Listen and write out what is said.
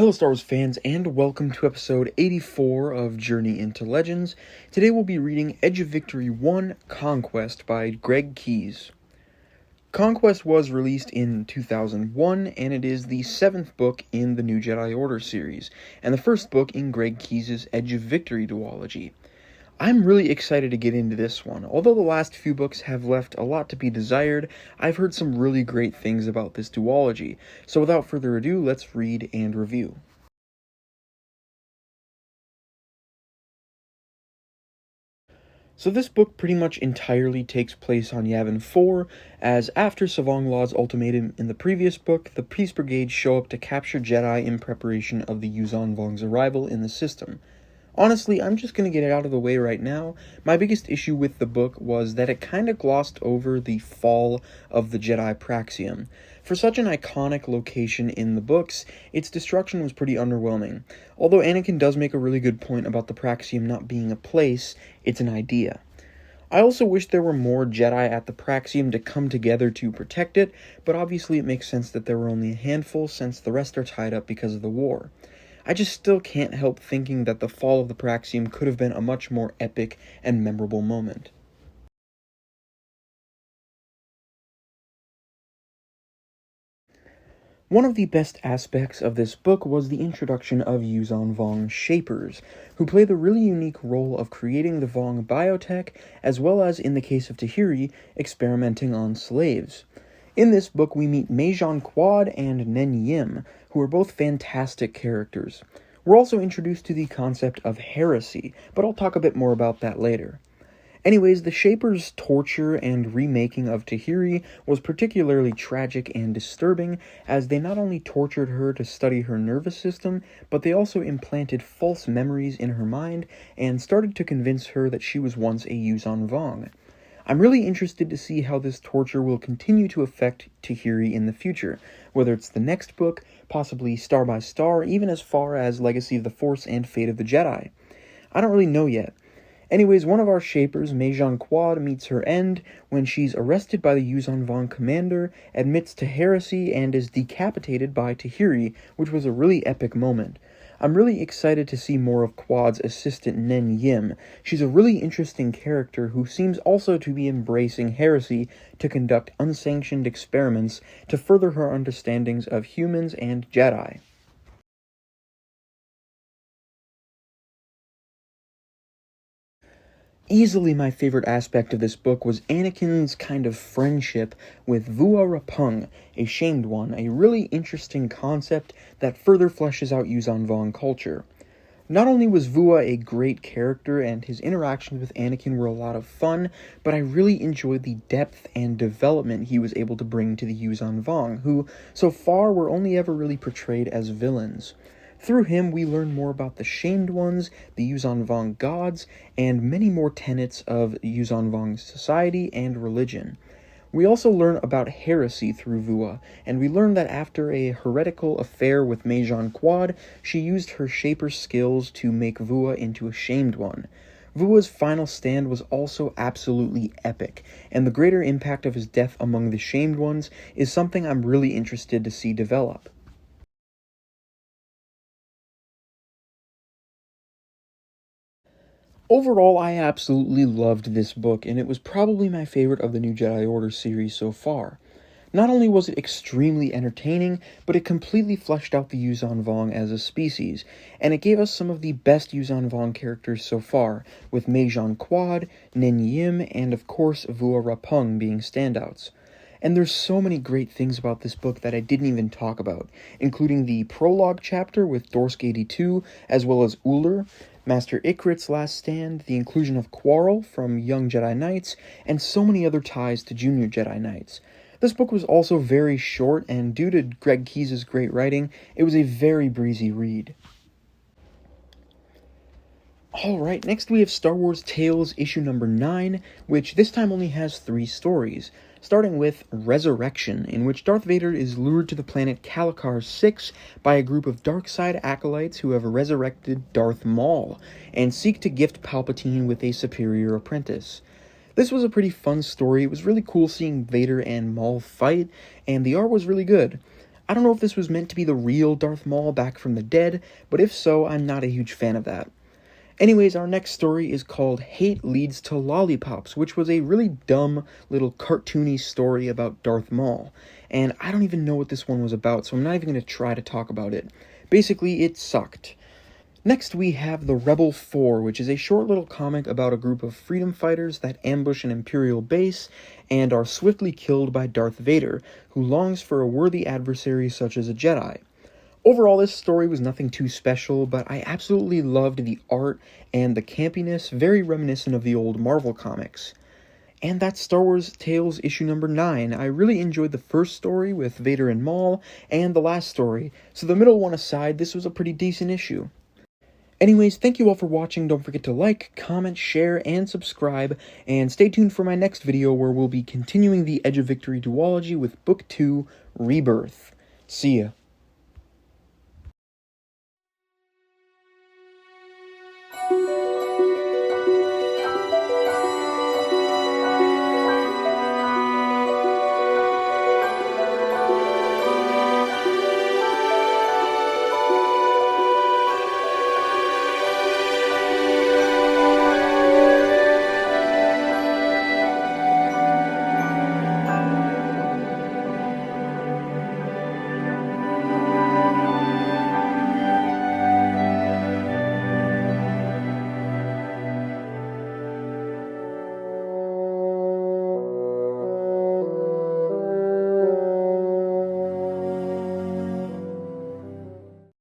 Hello Star Wars fans, and welcome to episode 84 of Journey into Legends. Today we'll be reading Edge of Victory 1, Conquest by Greg Keyes. Conquest was released in 2001, and it is the 7th book in the New Jedi Order series, and the first book in Greg Keyes' Edge of Victory duology. I'm really excited to get into this one. Although the last few books have left a lot to be desired, I've heard some really great things about this duology. So without further ado, let's read and review. So this book pretty much entirely takes place on Yavin 4, as after Savong Law's ultimatum in the previous book, the Peace Brigade show up to capture Jedi in preparation of the Yuuzhan Vong's arrival in the system. Honestly, I'm just going to get it out of the way right now. My biggest issue with the book was that it kind of glossed over the fall of the Jedi Praxium. For such an iconic location in the books, its destruction was pretty underwhelming. Although Anakin does make a really good point about the Praxium not being a place, it's an idea. I also wish there were more Jedi at the Praxium to come together to protect it, but obviously it makes sense that there were only a handful since the rest are tied up because of the war. I just still can't help thinking that the fall of the Praxium could have been a much more epic and memorable moment. One of the best aspects of this book was the introduction of Yuuzhan Vong Shapers, who play the really unique role of creating the Vong biotech, as well as, in the case of Tahiri, experimenting on slaves. In this book, we meet Meijan Quad and Nen Yim, who are both fantastic characters. We're also introduced to the concept of heresy, but I'll talk a bit more about that later. Anyways, the Shapers' torture and remaking of Tahiri was particularly tragic and disturbing, as they not only tortured her to study her nervous system, but they also implanted false memories in her mind and started to convince her that she was once a Yuuzhan Vong. I'm really interested to see how this torture will continue to affect Tahiri in the future, whether it's the next book, possibly Star by Star, even as far as Legacy of the Force and Fate of the Jedi. I don't really know yet. Anyways, one of our Shapers, Meijan Quad, meets her end when she's arrested by the Yuuzhan Vong commander, admits to heresy, and is decapitated by Tahiri, which was a really epic moment. I'm really excited to see more of Quad's assistant Nen Yim. She's a really interesting character who seems also to be embracing heresy to conduct unsanctioned experiments to further her understandings of humans and Jedi. Easily my favorite aspect of this book was Anakin's kind of friendship with Vua Rapung, a shamed one, a really interesting concept that further fleshes out Yuuzhan Vong culture. Not only was Vua a great character and his interactions with Anakin were a lot of fun, but I really enjoyed the depth and development he was able to bring to the Yuuzhan Vong, who so far were only ever really portrayed as villains. Through him, we learn more about the Shamed Ones, the Yuuzhan Vong gods, and many more tenets of Yuuzhan Vong's society and religion. We also learn about heresy through Vua, and we learn that after a heretical affair with Meijan Quad, she used her Shaper skills to make Vua into a Shamed One. Vua's final stand was also absolutely epic, and the greater impact of his death among the Shamed Ones is something I'm really interested to see develop. Overall, I absolutely loved this book, and it was probably my favorite of the New Jedi Order series so far. Not only was it extremely entertaining, but it completely fleshed out the Yuuzhan Vong as a species, and it gave us some of the best Yuuzhan Vong characters so far, with Meijan Quad, Nen Yim, and of course Vua Rapung being standouts. And there's so many great things about this book that I didn't even talk about, including the prologue chapter with Dorsk-82, as well as Uller, Master Ikrit's last stand, the inclusion of Quarrel from Young Jedi Knights, and so many other ties to Junior Jedi Knights. This book was also very short, and due to Greg Keyes' great writing, it was a very breezy read. Alright, next we have Star Wars Tales issue number 9, which this time only has 3 stories, starting with Resurrection, in which Darth Vader is lured to the planet Calicar 6 by a group of dark-side acolytes who have resurrected Darth Maul, and seek to gift Palpatine with a superior apprentice. This was a pretty fun story. It was really cool seeing Vader and Maul fight, and the art was really good. I don't know if this was meant to be the real Darth Maul back from the dead, but if so, I'm not a huge fan of that. Anyways, our next story is called Hate Leads to Lollipops, which was a really dumb little cartoony story about Darth Maul. And I don't even know what this one was about, so I'm not even going to try to talk about it. Basically, it sucked. Next, we have The Rebel 4, which is a short little comic about a group of freedom fighters that ambush an Imperial base and are swiftly killed by Darth Vader, who longs for a worthy adversary such as a Jedi. Overall, this story was nothing too special, but I absolutely loved the art and the campiness, very reminiscent of the old Marvel comics. And that's Star Wars Tales issue number 9. I really enjoyed the first story with Vader and Maul, and the last story, so the middle one aside, this was a pretty decent issue. Anyways, thank you all for watching. Don't forget to like, comment, share, and subscribe, and stay tuned for my next video where we'll be continuing the Edge of Victory duology with Book 2, Rebirth. See ya.